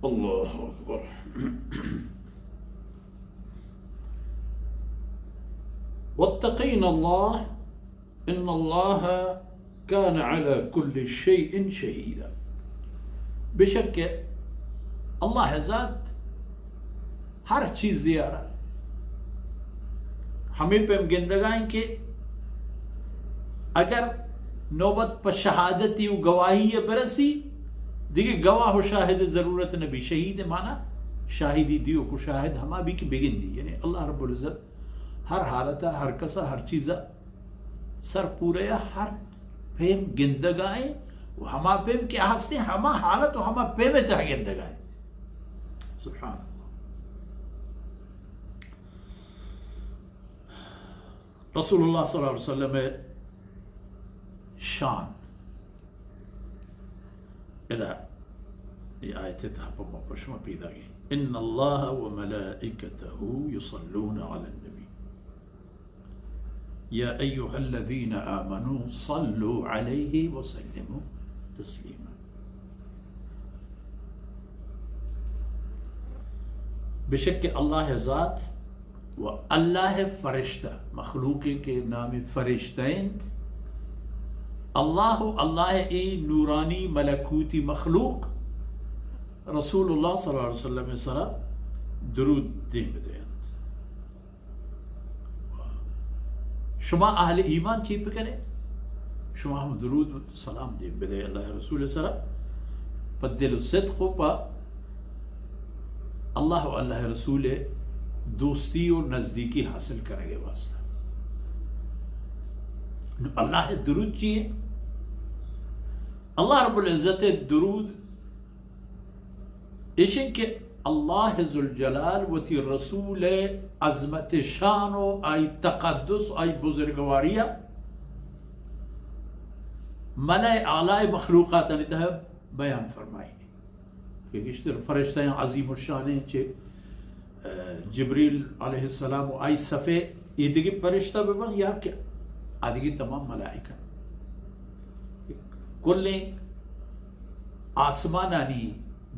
اللہ اکبر. واتقین اللہ ان اللہ کان علی کل شیء شہیدا. بے شک کہ اللہ ذات ہر چیز زیارہ ہمیں پہ گندگائیں کہ اگر نوبت پر شہادتی و گواہی برسی دیکھیں گواہ و شاہد ضرورت نبی. شہید مانا شاہدی دیو کو شاہد ہما بھی کہ بگن دی. یعنی اللہ رب العزت ہر حالتا ہر کسا ہر چیزا سر پورے ہر پیم گندگائیں ہما پیم کیا ہستے ہما حالت و ہما پیم تہ گندگائیں. سبحان اللہ. رسول اللہ صلی اللہ علیہ وسلم شان اذا یہ آیت تحبب پشما پیدا گئی. ان اللہ و ملائکتہ یصلون علی النبی یا ایہا الذین آمنوا صلوا علیہ وسلموا تسلیما. بے شک کہ اللہ ذات و اللہ فرشتہ مخلوق کے نام فرشتین. اللہ ای نورانی ملکوتی مخلوق رسول اللہ صلی اللہ علیہ وسلم سرا درود دیں بدیند. شما اہل ایمان چی پہ کرے شما ہم درود سلام دیں بدے اللہ رسول سرا پا دل صدق پا اللہ و اللہ رسول دوستی اور نزدیکی حاصل کرے گے واسطہ. اللہ درود چیئے اللہ رب العزت درود اشن کہ اللہ ذوالجلال و تی رسول عظمت شان و آئی تقدس آئی بزرگواریہ ملائے اعلی مخلوقات انتہا بیان فرمائی. کہ اشتر فرشتہ عظیم الشان چھے جبریل علیہ السلام و آئی صفے یہ دیکھی فرشتہ ببن یا کیا آدھگی تمام ملائکہ کلیں آسمانانی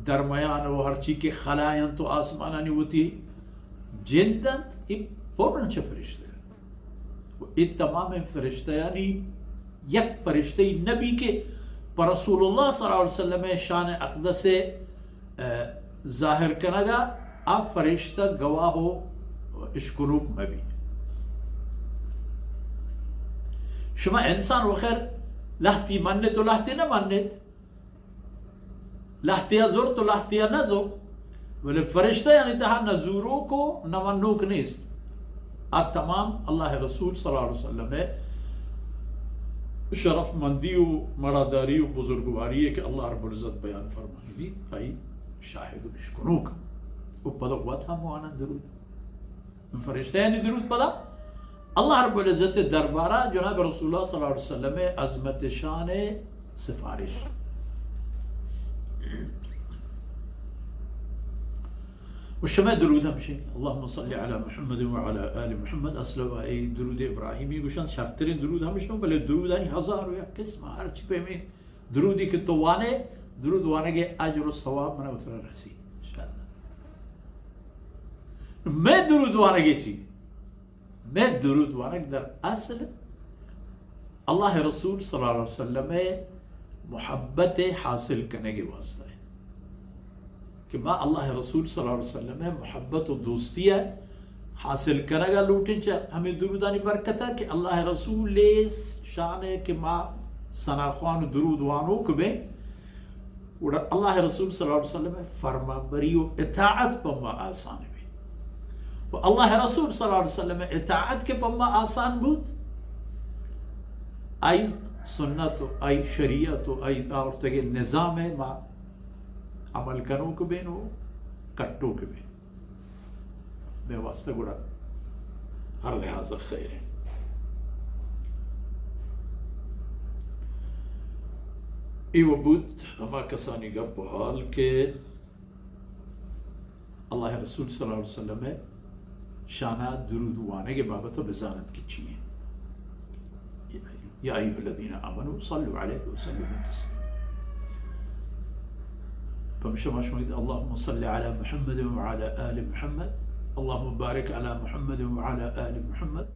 درمیان و ہر چی کے خلائن تو آسمانانی ہوتی جندت ایک پورن چھ فرشتہ یہ تمام فرشتہ یعنی یک فرشتہ نبی کے پر رسول اللہ صلی اللہ علیہ وسلم شان اقدس ظاہر کنگا اب فرشتہ گواہ ہو اشکروب میں بھی. شما انسان وخیر لحتی منت و لحتی نہ منت لحتی زور تو لحتی نہ زور ولی فرشتہ یعنی تہا نزوروں کو نہ منوک نیست. اب تمام اللہ رسول صلی اللہ علیہ وسلم شرف مندی و مراداری و بزرگواری ہے کہ اللہ رب العزت بیان فرمائی بھی آئی شاہد و اشکنوک وہ پدا ہوا تھا موانا درود فرشتہ یعنی درود پدا اللہ رب العزت دربارہ جناب رسول اللہ صلی اللہ علیہ وسلم عظمت شان سفارش. وشمع درود ہمشہ اللہم صلی علی محمد وعلی آل محمد اصل ای درود ابراہیمی گوشن شرطرین درود ہمشہ بلے درود آنی ہزار و یک قسم ہر چپے میں درودی کہ تو وانے درود وانے گے اجر و ثواب منہ اترا رسی انشاءاللہ. میں درود وانے گے چی میں درود وانے در اصل اللہ رسول صلی اللہ علیہ وسلم محبت حاصل کرنے کے واسطہ ہے کہ ما اللہ رسول صلی اللہ علیہ وسلم محبت و دوستیہ حاصل کرنے گا لوٹیں چاہ ہمیں درودانی برکت ہے کہ اللہ رسول شان ہے کہ ما سناخوان درود وانو کبیں اللہ رسول صلی اللہ علیہ وسلم فرما بری و اطاعت پما آسان بھی و اللہ رسول صلی اللہ علیہ وسلم اطاعت کے پما آسان بود آئی سنت و آئی شریعت و آئی داورتگی نظام ہے ما عمل کروں کو بین ہو کٹوں کے بین میں واسطہ گڑا ہر لحاظ خیر ہے. ایو بود ہما کسانی گا بحال کے اللہ رسول صلی اللہ علیہ وسلم شانہ درود وانے کے بابت بزانت کی چیئے یا ایہا الذین آمنوا صلوا علیہ وسلم تسلیما. فمشى مشمود اللهم صل على محمد وعلى آل محمد اللهم بارك على محمد وعلى آل محمد